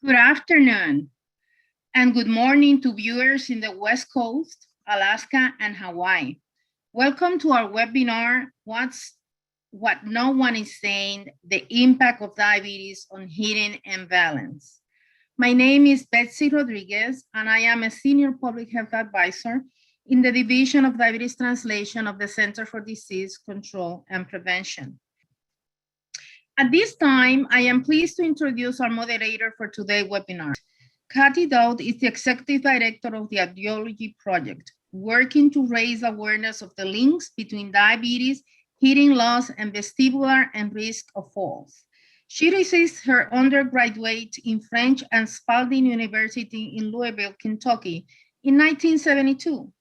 Good afternoon and good morning to viewers in the West Coast, Alaska, and Hawaii. Welcome to our webinar, What No One is Saying, the Impact of Diabetes on Hearing and Balance. My name is Betsy Rodriguez, and I am a Senior Public Health Advisor in the Division of Diabetes Translation of the Center for Disease Control and Prevention. At this time, I am pleased to introduce our moderator for today's webinar. Kathy Dowd is the Executive Director of the Audiology Project, working to raise awareness of the links between diabetes, hearing loss, and vestibular and risk of falls. She received her undergraduate in French at Spalding University in Louisville, Kentucky in 1972,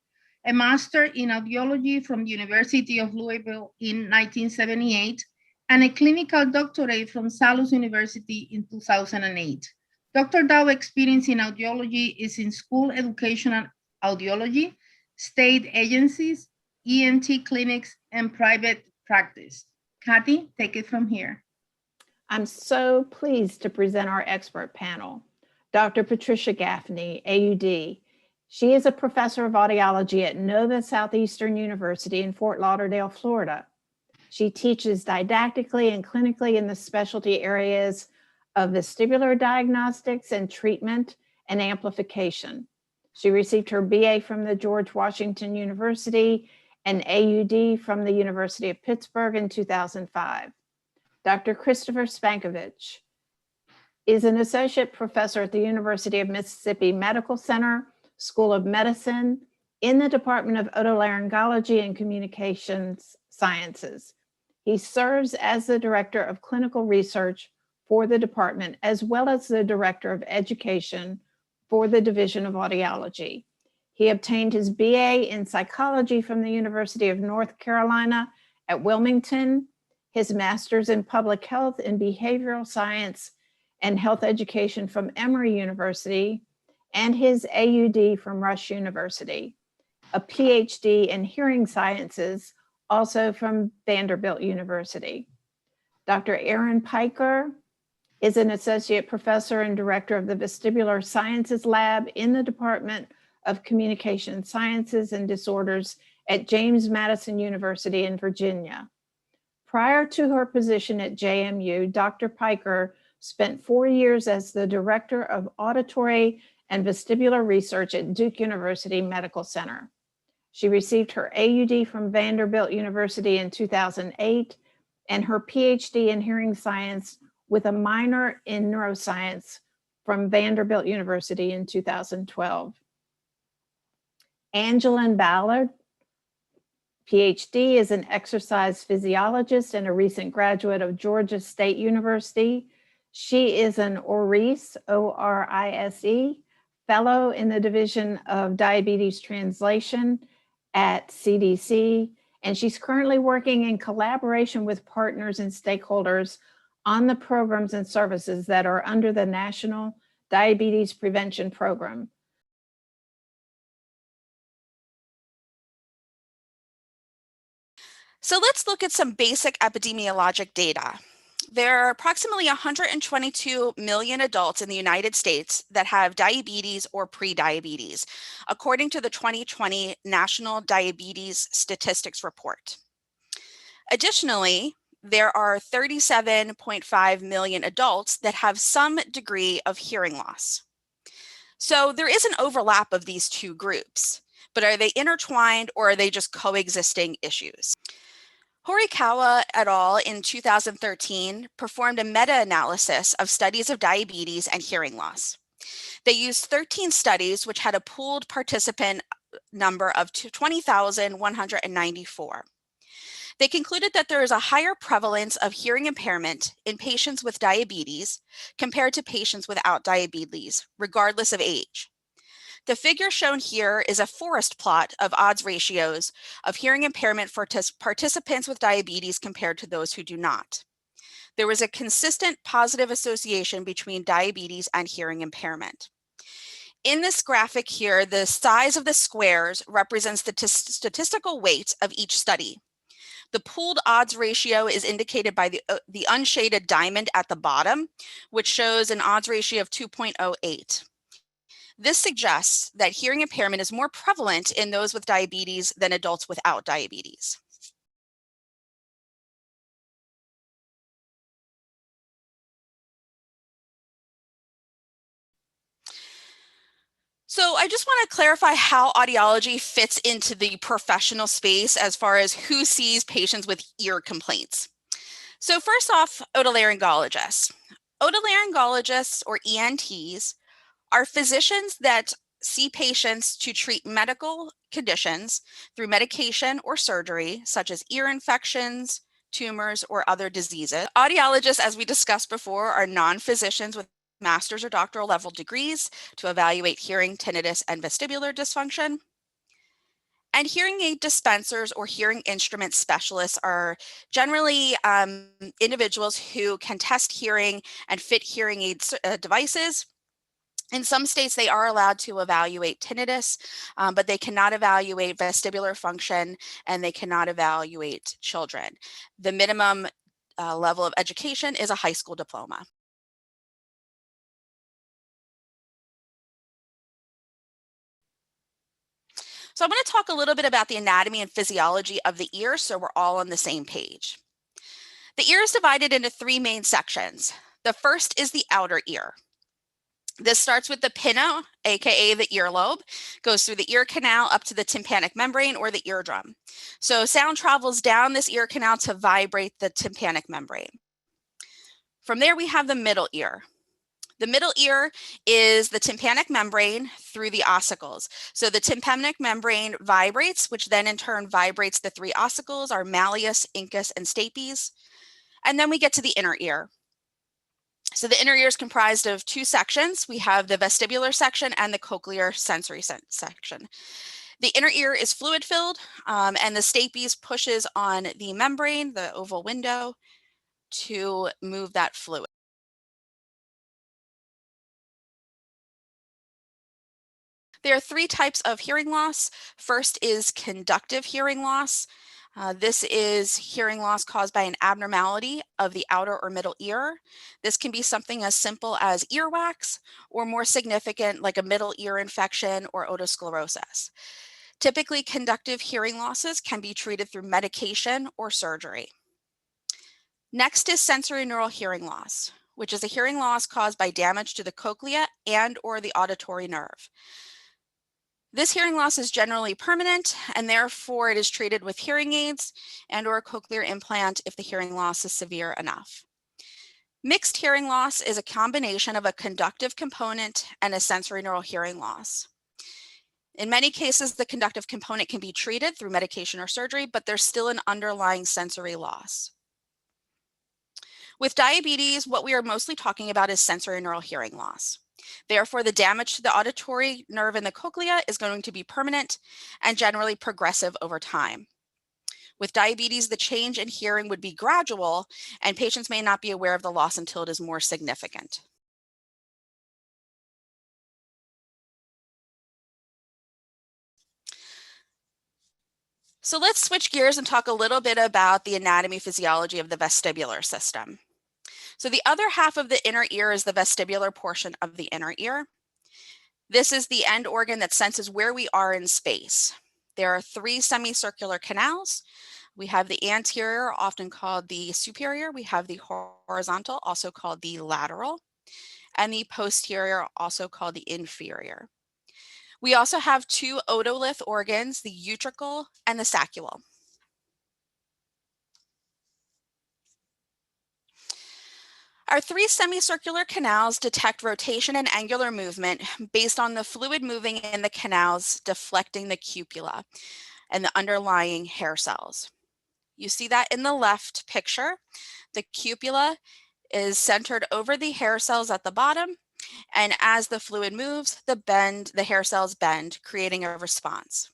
a master in audiology from the University of Louisville in 1978, and a clinical doctorate from Salus University in 2008. Dr. Dow's experience in audiology is in school educational audiology, state agencies, ENT clinics, and private practice. Kathy, take it from here. I'm so pleased to present our expert panel. Dr. Patricia Gaffney, AUD. She is a professor of audiology at Nova Southeastern University in Fort Lauderdale, Florida. She teaches didactically and clinically in the specialty areas of vestibular diagnostics and treatment and amplification. She received her BA from the George Washington University and AUD from the University of Pittsburgh in 2005. Dr. Christopher Spankovich is an associate professor at the University of Mississippi Medical Center, School of Medicine, in the Department of Otolaryngology and Communications Sciences. He serves as the Director of Clinical Research for the department, as well as the Director of Education for the Division of Audiology. He obtained his BA in Psychology from the University of North Carolina at Wilmington, his Master's in Public Health and Behavioral Science and Health Education from Emory University, and his AUD from Rush University, a PhD in Hearing Sciences, also from Vanderbilt University. Dr. Aaron Piker is an associate professor and director of the Vestibular Sciences Lab in the Department of Communication Sciences and Disorders at James Madison University in Virginia. Prior to her position at JMU, Dr. Piker spent 4 years as the director of auditory and vestibular research at Duke University Medical Center. She received her AUD from Vanderbilt University in 2008 and her PhD in hearing science with a minor in neuroscience from Vanderbilt University in 2012. Angeline Ballard, PhD, is an exercise physiologist and a recent graduate of Georgia State University. She is an ORISE, O-R-I-S-E, fellow in the Division of Diabetes Translation at CDC, and she's currently working in collaboration with partners and stakeholders on the programs and services that are under the National Diabetes Prevention Program. So let's look at some basic epidemiologic data. There are approximately 122 million adults in the United States that have diabetes or prediabetes, according to the 2020 National Diabetes Statistics Report. Additionally, there are 37.5 million adults that have some degree of hearing loss. So there is an overlap of these two groups, but are they intertwined or are they just coexisting issues? Horikawa et al. In 2013 performed a meta-analysis of studies of diabetes and hearing loss. They used 13 studies which had a pooled participant number of 20,194. They concluded that there is a higher prevalence of hearing impairment in patients with diabetes compared to patients without diabetes, regardless of age. The figure shown here is a forest plot of odds ratios of hearing impairment for participants with diabetes compared to those who do not. There was a consistent positive association between diabetes and hearing impairment. In this graphic here, the size of the squares represents the statistical weight of each study. The pooled odds ratio is indicated by the unshaded diamond at the bottom, which shows an odds ratio of 2.08. This suggests that hearing impairment is more prevalent in those with diabetes than adults without diabetes. So I just want to clarify how audiology fits into the professional space as far as who sees patients with ear complaints. So first off, otolaryngologists. Otolaryngologists, or ENTs, are physicians that see patients to treat medical conditions through medication or surgery, such as ear infections, tumors, or other diseases. Audiologists, as we discussed before, are non-physicians with master's or doctoral level degrees to evaluate hearing, tinnitus, and vestibular dysfunction. And hearing aid dispensers or hearing instrument specialists are generally individuals who can test hearing and fit hearing aid devices. In some states, they are allowed to evaluate tinnitus, but they cannot evaluate vestibular function and they cannot evaluate children. The minimum level of education is a high school diploma. So I'm going to talk a little bit about the anatomy and physiology of the ear so we're all on the same page. The ear is divided into three main sections. The first is the outer ear. This starts with the pinna, aka the earlobe, goes through the ear canal up to the tympanic membrane or the eardrum. So sound travels down this ear canal to vibrate the tympanic membrane. From there, we have the middle ear. The middle ear is the tympanic membrane through the ossicles. So the tympanic membrane vibrates, which then in turn vibrates the three ossicles, our malleus, incus, and stapes. And then we get to the inner ear. So the inner ear is comprised of two sections. We have the vestibular section and the cochlear sensory section. The inner ear is fluid filled and the stapes pushes on the membrane, the oval window, to move that fluid. There are three types of hearing loss. First is conductive hearing loss. This is hearing loss caused by an abnormality of the outer or middle ear. This can be something as simple as earwax or more significant like a middle ear infection or otosclerosis. Typically, conductive hearing losses can be treated through medication or surgery. Next is sensory neural hearing loss, which is a hearing loss caused by damage to the cochlea and or the auditory nerve. This hearing loss is generally permanent and therefore it is treated with hearing aids and or a cochlear implant if the hearing loss is severe enough. Mixed hearing loss is a combination of a conductive component and a sensory neural hearing loss. In many cases, the conductive component can be treated through medication or surgery, but there's still an underlying sensory loss. With diabetes, what we are mostly talking about is sensory neural hearing loss. Therefore, the damage to the auditory nerve in the cochlea is going to be permanent and generally progressive over time. With diabetes, the change in hearing would be gradual, and patients may not be aware of the loss until it is more significant. So let's switch gears and talk a little bit about the anatomy physiology of the vestibular system. So the other half of the inner ear is the vestibular portion of the inner ear. This is the end organ that senses where we are in space. There are three semicircular canals. We have the anterior, often called the superior. We have the horizontal, also called the lateral, and the posterior, also called the inferior. We also have two otolith organs, the utricle and the saccule. Our three semicircular canals detect rotation and angular movement based on the fluid moving in the canals deflecting the cupula and the underlying hair cells. You see that in the left picture. The cupula is centered over the hair cells at the bottom, and as the fluid moves, the hair cells bend, creating a response.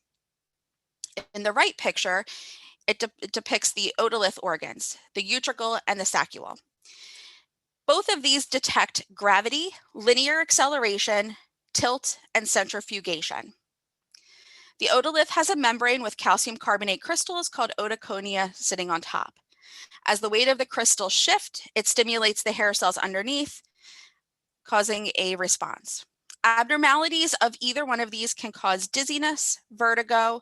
In the right picture, it depicts the otolith organs, the utricle and the saccule. Both of these detect gravity, linear acceleration, tilt, and centrifugation. The otolith has a membrane with calcium carbonate crystals called otoconia sitting on top. As the weight of the crystals shift, it stimulates the hair cells underneath, causing a response. Abnormalities of either one of these can cause dizziness, vertigo,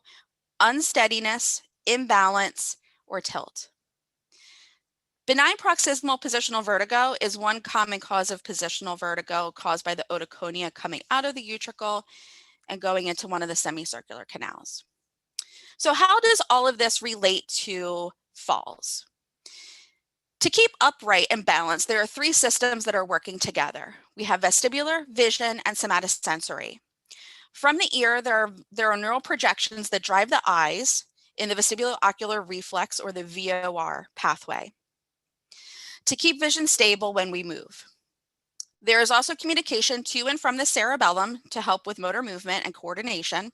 unsteadiness, imbalance, or tilt. Benign paroxysmal positional vertigo is one common cause of positional vertigo caused by the otoconia coming out of the utricle and going into one of the semicircular canals. So how does all of this relate to falls? To keep upright and balanced, there are three systems that are working together. We have vestibular, vision, and somatosensory. From the ear, there are neural projections that drive the eyes in the vestibular ocular reflex, or the VOR pathway, to keep vision stable when we move. There is also communication to and from the cerebellum to help with motor movement and coordination.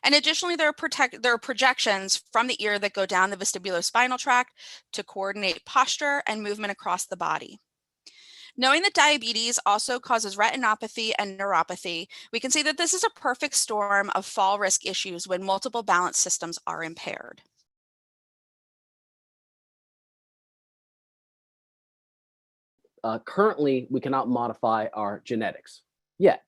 And additionally, there are projections from the ear that go down the vestibular spinal tract to coordinate posture and movement across the body. Knowing that diabetes also causes retinopathy and neuropathy, we can see that this is a perfect storm of fall risk issues when multiple balance systems are impaired. Currently, we cannot modify our genetics yet.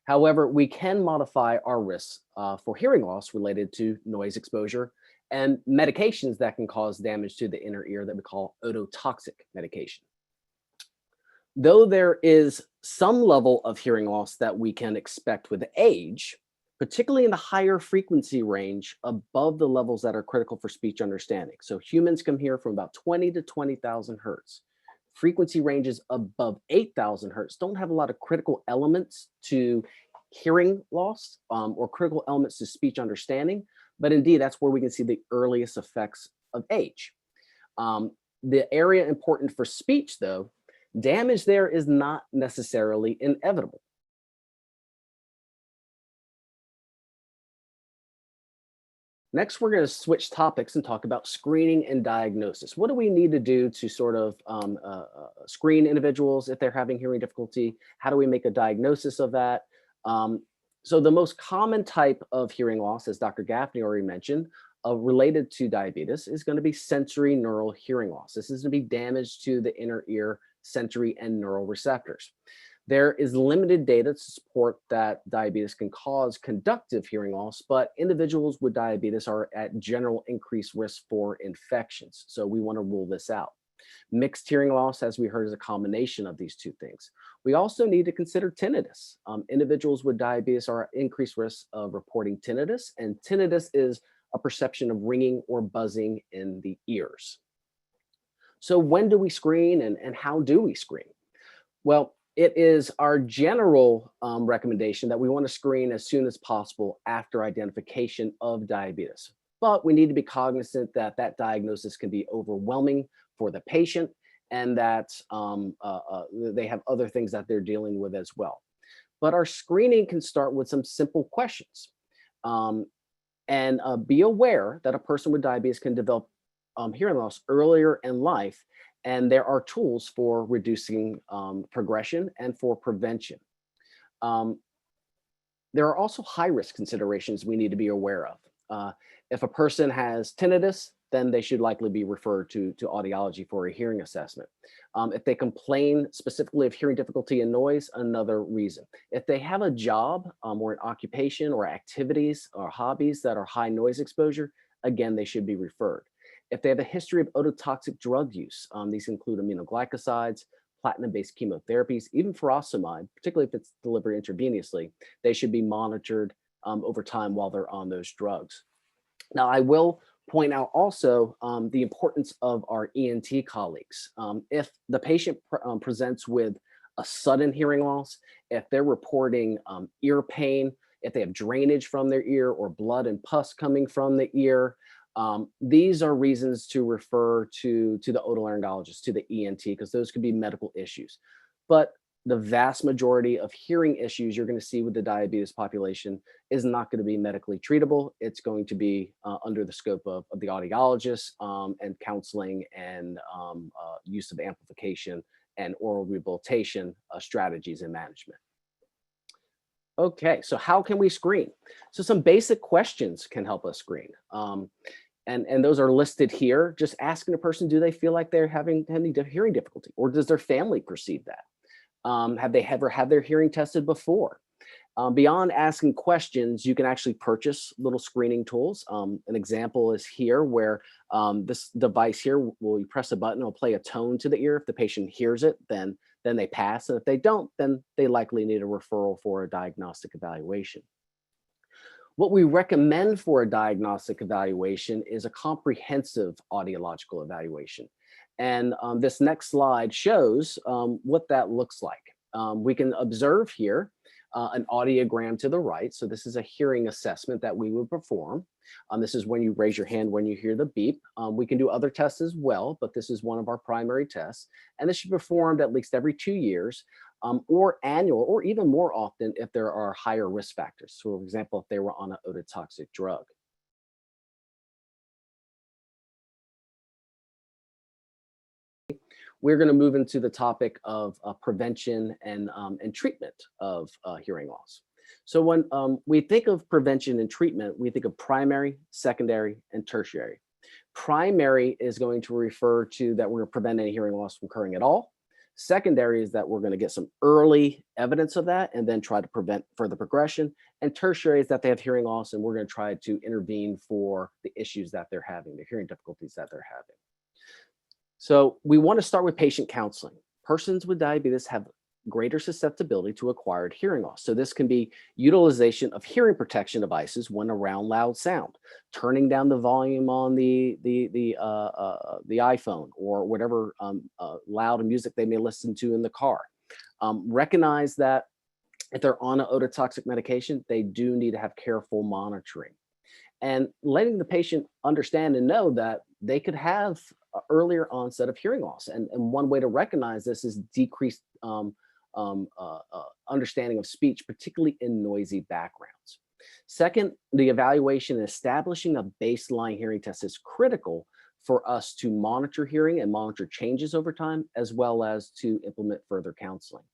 However, we can modify our risks for hearing loss related to noise exposure and medications that can cause damage to the inner ear that we call ototoxic medication. Though there is some level of hearing loss that we can expect with age, particularly in the higher frequency range above the levels that are critical for speech understanding. So humans can hear from about 20 to 20,000 hertz. Frequency ranges above 8,000 hertz don't have a lot of critical elements to hearing loss or critical elements to speech understanding, but indeed that's where we can see the earliest effects of age. The area important for speech, though, damage there is not necessarily inevitable. Next, we're going to switch topics and talk about screening and diagnosis. What do we need to do to sort of screen individuals if they're having hearing difficulty? How do we make a diagnosis of that? So the most common type of hearing loss, as Dr. Gaffney already mentioned, related to diabetes is going to be sensory neural hearing loss. This is going to be damage to the inner ear sensory and neural receptors. There is limited data to support that diabetes can cause conductive hearing loss, but individuals with diabetes are at general increased risk for infections. So we want to rule this out. Mixed hearing loss, as we heard, is a combination of these two things. We also need to consider tinnitus. Individuals with diabetes are at increased risk of reporting tinnitus, and tinnitus is a perception of ringing or buzzing in the ears. So when do we screen and how do we screen? Well, it is our general recommendation that we want to screen as soon as possible after identification of diabetes. But we need to be cognizant that that diagnosis can be overwhelming for the patient and that they have other things that they're dealing with as well. But our screening can start with some simple questions. And be aware that a person with diabetes can develop hearing loss earlier in life, and there are tools for reducing progression and for prevention. There are also high-risk considerations we need to be aware of. If a person has tinnitus, then they should likely be referred to audiology for a hearing assessment. If they complain specifically of hearing difficulty and noise, another reason. If they have a job or an occupation or activities or hobbies that are high noise exposure, again, they should be referred. If they have a history of ototoxic drug use, these include aminoglycosides, platinum-based chemotherapies, even furosemide, particularly if it's delivered intravenously, they should be monitored over time while they're on those drugs. Now, I will point out also the importance of our ENT colleagues. If the patient presents with a sudden hearing loss, if they're reporting ear pain, if they have drainage from their ear or blood and pus coming from the ear, these are reasons to refer to the otolaryngologist, to the ENT, because those could be medical issues. But the vast majority of hearing issues you're going to see with the diabetes population is not going to be medically treatable. It's going to be under the scope of the audiologist and counseling and use of amplification and oral rehabilitation strategies and management. Okay, so how can we screen? So some basic questions can help us screen. And those are listed here. Just asking a person, do they feel like they're having any hearing difficulty, or does their family perceive that? Have they ever had their hearing tested before? Beyond asking questions, you can actually purchase little screening tools. An example is here where this device here, will you press a button, it'll play a tone to the ear. If the patient hears it, then they pass. And if they don't, then they likely need a referral for a diagnostic evaluation. What we recommend for a diagnostic evaluation is a comprehensive audiological evaluation. And this next slide shows what that looks like. We can observe here an audiogram to the right. So this is a hearing assessment that we would perform. This is when you raise your hand when you hear the beep. We can do other tests as well, but this is one of our primary tests. And this should be performed at least every 2 years or annual, or even more often if there are higher risk factors. So for example, if they were on an ototoxic drug. We're going to move into the topic of prevention and treatment of hearing loss. So when we think of prevention and treatment, we think of primary, secondary, and tertiary. Primary is going to refer to that we're going to prevent any hearing loss from occurring at all. Secondary is that we're going to get some early evidence of that and then try to prevent further progression. And tertiary is that they have hearing loss and we're going to try to intervene for the issues that they're having, the hearing difficulties that they're having. So we want to start with patient counseling. Persons with diabetes have greater susceptibility to acquired hearing loss. So this can be utilization of hearing protection devices when around loud sound, turning down the volume on the iPhone or whatever loud music they may listen to in the car. Recognize that if they're on an ototoxic medication, they do need to have careful monitoring. And letting the patient understand and know that they could have earlier onset of hearing loss. And one way to recognize this is decreased understanding of speech, particularly in noisy backgrounds. Second, the evaluation and establishing a baseline hearing test is critical for us to monitor hearing and monitor changes over time, as well as to implement further counseling.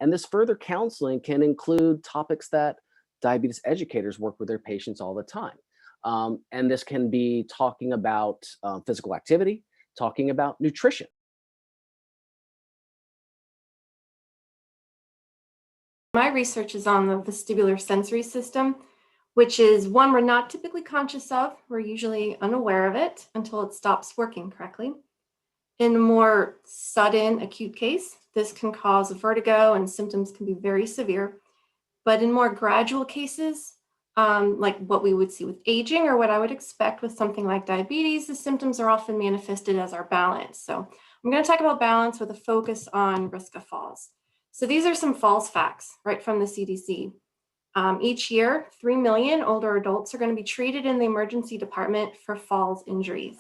And this further counseling can include topics that diabetes educators work with their patients all the time. And this can be talking about physical activity, talking about nutrition. My research is on the vestibular sensory system, which is one we're not typically conscious of. We're usually unaware of it until it stops working correctly. In a more sudden acute case, this can cause vertigo and symptoms can be very severe. But in more gradual cases, like what we would see with aging or what I would expect with something like diabetes, the symptoms are often manifested as our balance. So I'm going to talk about balance with a focus on risk of falls. So these are some falls facts right from the CDC. Each year, 3 million older adults are going to be treated in the emergency department for falls injuries.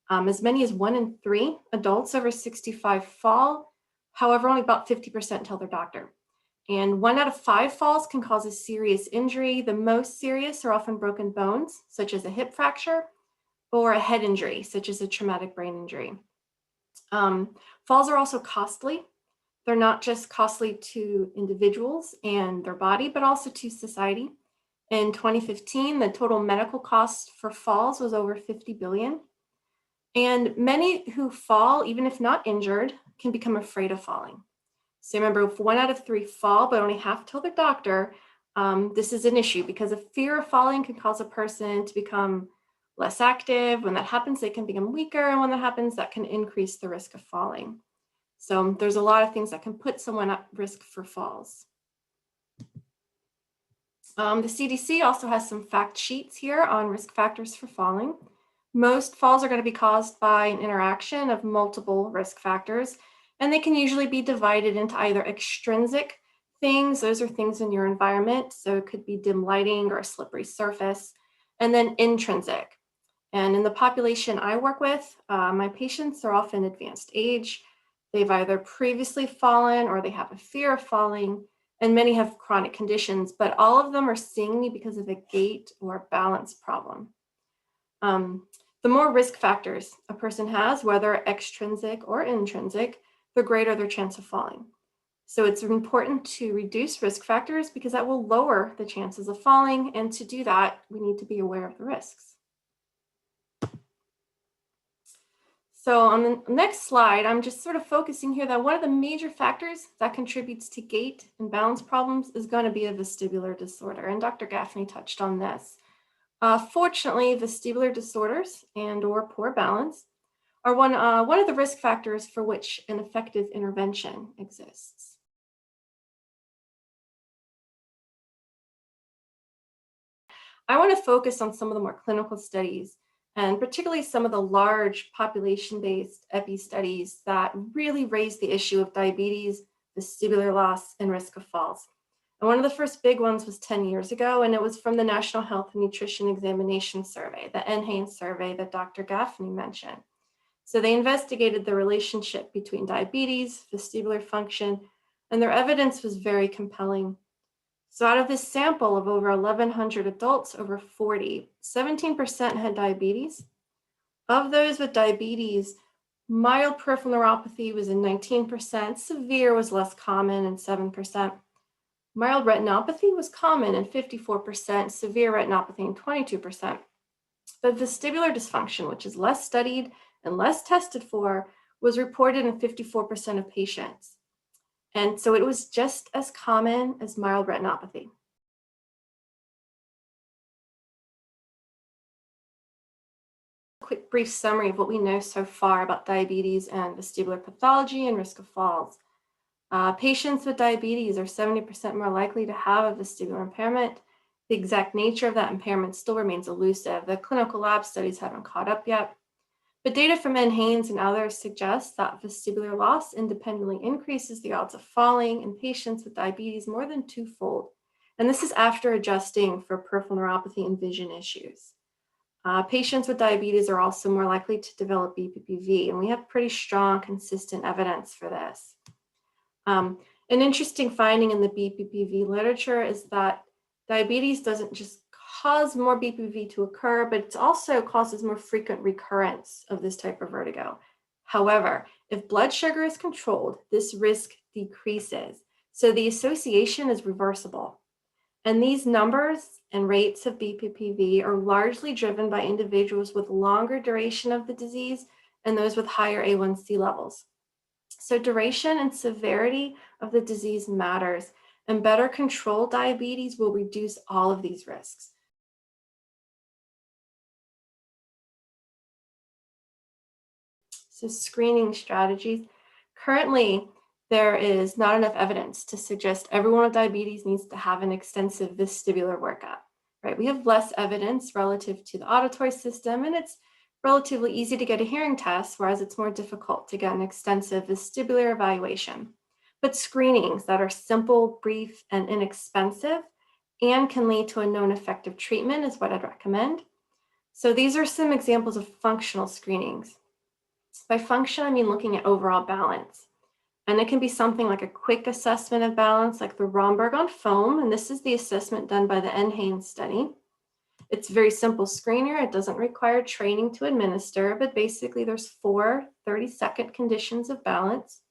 As many as 1 in 3 adults over 65 fall. However, only about 50% tell their doctor. And 1 out of 5 falls can cause a serious injury. The most serious are often broken bones, such as a hip fracture, or a head injury, such as a traumatic brain injury. Falls are also costly. They're not just costly to individuals and their body, but also to society. In 2015, the total medical cost for falls was over 50 billion. And many who fall, even if not injured, can become afraid of falling. So remember, if 1 out of 3 fall, but only half tell their doctor, this is an issue because a fear of falling can cause a person to become less active. When that happens, they can become weaker. And when that happens, that can increase the risk of falling. So there's a lot of things that can put someone at risk for falls. The CDC also has some fact sheets here on risk factors for falling. Most falls are going to be caused by an interaction of multiple risk factors, and they can usually be divided into either extrinsic things, those are things in your environment, so it could be dim lighting or a slippery surface, and then intrinsic. And in the population I work with, my patients are often advanced age. They've either previously fallen or they have a fear of falling, and many have chronic conditions, but all of them are seeing me because of a gait or balance problem. The more risk factors a person has, whether extrinsic or intrinsic, the greater their chance of falling. So it's important to reduce risk factors because that will lower the chances of falling. And to do that, we need to be aware of the risks. So on the next slide, I'm just sort of focusing here that one of the major factors that contributes to gait and balance problems is going to be a vestibular disorder. And Dr. Gaffney touched on this. Fortunately, vestibular disorders and or poor balance are one of the risk factors for which an effective intervention exists. I want to focus on some of the more clinical studies, and particularly some of the large population-based epi studies that really raise the issue of diabetes, vestibular loss, and risk of falls. And one of the first big ones was 10 years ago, and it was from the National Health and Nutrition Examination Survey, the NHANES survey that Dr. Gaffney mentioned. So they investigated the relationship between diabetes, vestibular function, and their evidence was very compelling. So out of this sample of over 1,100 adults over 40, 17% had diabetes. Of those with diabetes, mild peripheral neuropathy was in 19%, severe was less common in 7%. Mild retinopathy was common in 54%, severe retinopathy in 22%. But vestibular dysfunction, which is less studied and less tested for, was reported in 54% of patients. And so it was just as common as mild retinopathy. Quick brief summary of what we know so far about diabetes and vestibular pathology and risk of falls. Patients with diabetes are 70% more likely to have a vestibular impairment. The exact nature of that impairment still remains elusive. The clinical lab studies haven't caught up yet. But data from NHANES and others suggests that vestibular loss independently increases the odds of falling in patients with diabetes more than twofold. And this is after adjusting for peripheral neuropathy and vision issues. Patients with diabetes are also more likely to develop BPPV, and we have pretty strong, consistent evidence for this. An interesting finding in the BPPV literature is that diabetes doesn't just cause more BPPV to occur, but it also causes more frequent recurrence of this type of vertigo. However, if blood sugar is controlled, this risk decreases. So the association is reversible. And these numbers and rates of BPPV are largely driven by individuals with longer duration of the disease and those with higher A1C levels. So duration and severity of the disease matters, and better controlled diabetes will reduce all of these risks. So screening strategies. Currently, there is not enough evidence to suggest everyone with diabetes needs to have an extensive vestibular workup, right? We have less evidence relative to the auditory system, and it's relatively easy to get a hearing test, whereas it's more difficult to get an extensive vestibular evaluation. But screenings that are simple, brief, and inexpensive and can lead to a known effective treatment is what I'd recommend. So these are some examples of functional screenings. By function, I mean looking at overall balance. And it can be something like a quick assessment of balance, like the Romberg on foam. And this is the assessment done by the NHANES study. It's a very simple screener. It doesn't require training to administer, but basically there's 4 30-second conditions of balance.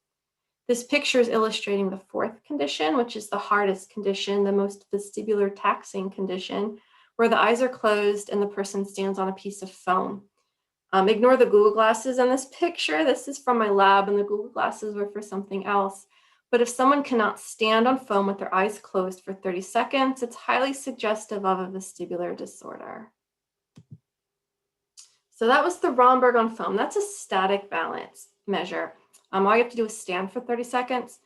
This picture is illustrating the 4th condition, which is the hardest condition, the most vestibular taxing condition, where the eyes are closed and the person stands on a piece of foam. Ignore the Google glasses in this picture. This is from my lab, and the Google glasses were for something else. But if someone cannot stand on foam with their eyes closed for 30 seconds, it's highly suggestive of a vestibular disorder. So that was the Romberg on foam. That's a static balance measure. All you have to do is stand for 30 seconds.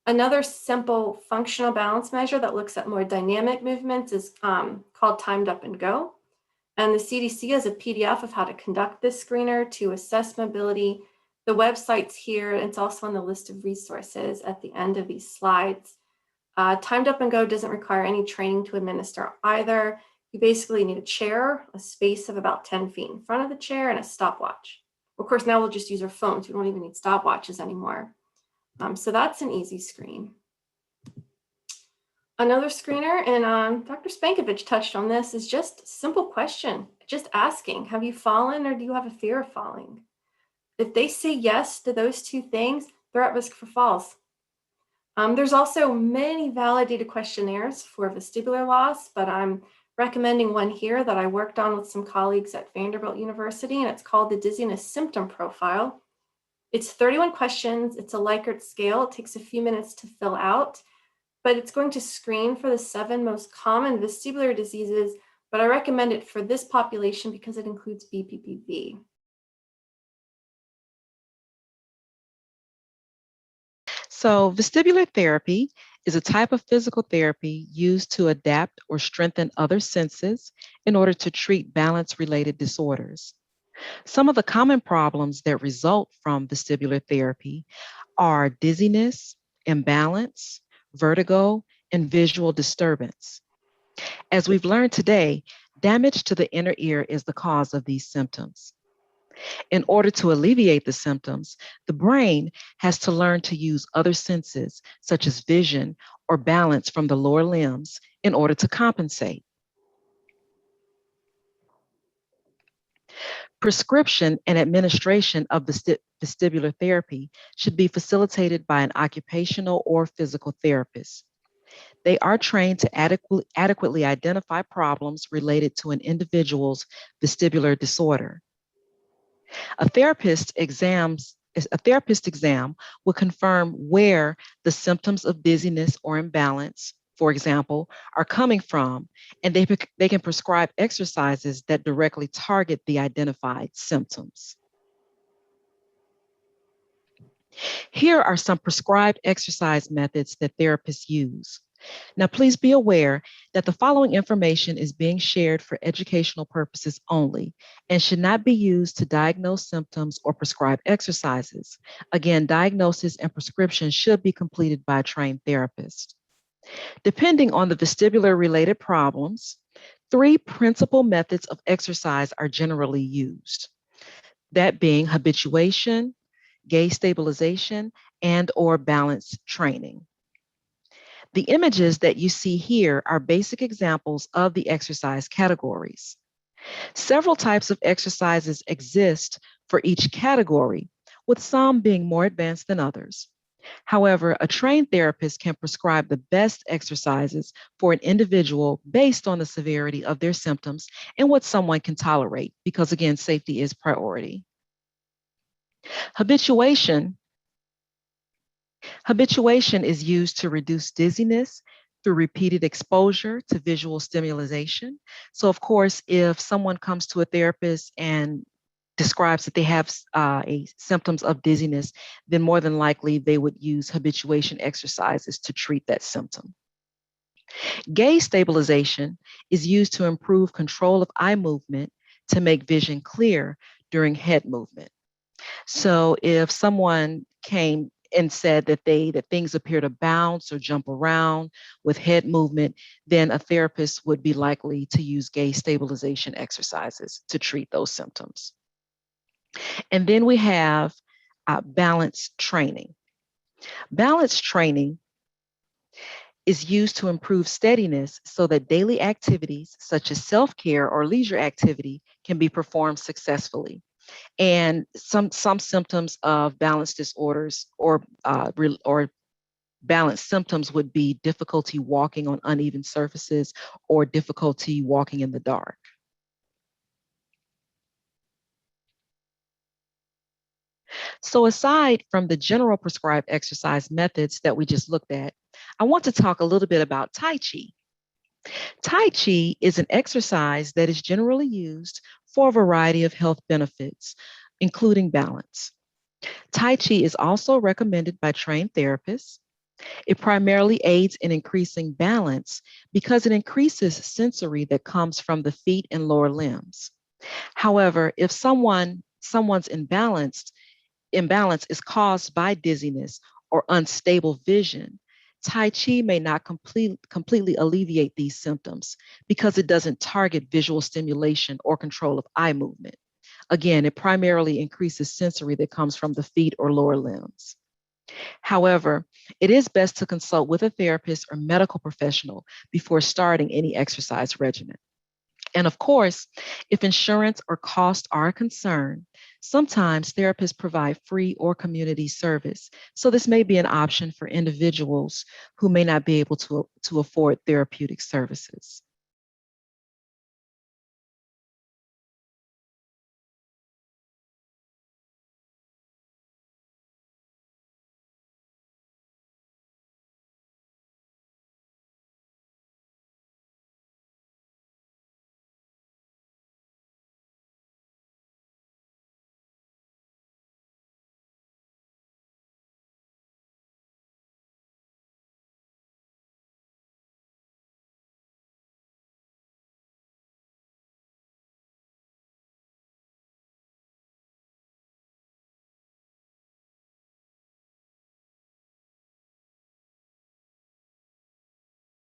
Another simple functional balance measure that looks at more dynamic movements is called timed up and go. And the CDC has a PDF of how to conduct this screener to assess mobility. The website's here. It's also on the list of resources at the end of these slides. Timed up and go doesn't require any training to administer either. You basically need a chair, a space of about 10 feet in front of the chair, and a stopwatch. Of course, now we'll just use our phones. We don't even need stopwatches anymore. So that's an easy screen. Another screener, and Dr. Spankovich touched on this, is just a simple question, just asking, have you fallen or do you have a fear of falling? If they say yes to those 2 things, they're at risk for falls. There's also many validated questionnaires for vestibular loss, but I'm recommending one here that I worked on with some colleagues at Vanderbilt University, and it's called the Dizziness Symptom Profile. It's 31 questions. It's a Likert scale. It takes a few minutes to fill out, but it's going to screen for the 7 most common vestibular diseases, but I recommend it for this population because it includes BPPV. So vestibular therapy is a type of physical therapy used to adapt or strengthen other senses in order to treat balance-related disorders. Some of the common problems that result from vestibular therapy are dizziness, imbalance, vertigo, and visual disturbance. As we've learned today, damage to the inner ear is the cause of these symptoms. In order to alleviate the symptoms, the brain has to learn to use other senses, such as vision or balance from the lower limbs, in order to compensate. Prescription and administration of vestibular therapy should be facilitated by an occupational or physical therapist. They are trained to adequately identify problems related to an individual's vestibular disorder. A therapist exam will confirm where the symptoms of dizziness or imbalance, for example, are coming from, and they can prescribe exercises that directly target the identified symptoms. Here are some prescribed exercise methods that therapists use. Now, please be aware that the following information is being shared for educational purposes only and should not be used to diagnose symptoms or prescribe exercises. Again, diagnosis and prescription should be completed by a trained therapist. Depending on the vestibular-related problems, 3 principal methods of exercise are generally used, that being habituation, gaze stabilization, and/or balance training. The images that you see here are basic examples of the exercise categories. Several types of exercises exist for each category, with some being more advanced than others. However, a trained therapist can prescribe the best exercises for an individual based on the severity of their symptoms and what someone can tolerate, because again, safety is priority. Habituation is used to reduce dizziness through repeated exposure to visual stimulation. So of course, if someone comes to a therapist and describes that they have symptoms of dizziness, then more than likely they would use habituation exercises to treat that symptom. Gaze stabilization is used to improve control of eye movement to make vision clear during head movement. So if someone came and said that things appear to bounce or jump around with head movement, then a therapist would be likely to use gaze stabilization exercises to treat those symptoms. And then we have balance training. Balance training is used to improve steadiness so that daily activities such as self-care or leisure activity can be performed successfully. And some symptoms of balance disorders or balance symptoms would be difficulty walking on uneven surfaces or difficulty walking in the dark. So aside from the general prescribed exercise methods that we just looked at, I want to talk a little bit about Tai Chi. Tai Chi is an exercise that is generally used for a variety of health benefits, including balance. Tai Chi is also recommended by trained therapists. It primarily aids in increasing balance because it increases sensory that comes from the feet and lower limbs. However, if someone's imbalance is caused by dizziness or unstable vision, Tai Chi may not completely alleviate these symptoms because it doesn't target visual stimulation or control of eye movement. Again, it primarily increases sensory that comes from the feet or lower limbs. However, it is best to consult with a therapist or medical professional before starting any exercise regimen. And of course, if insurance or cost are a concern, sometimes therapists provide free or community service. So this may be an option for individuals who may not be able to afford therapeutic services.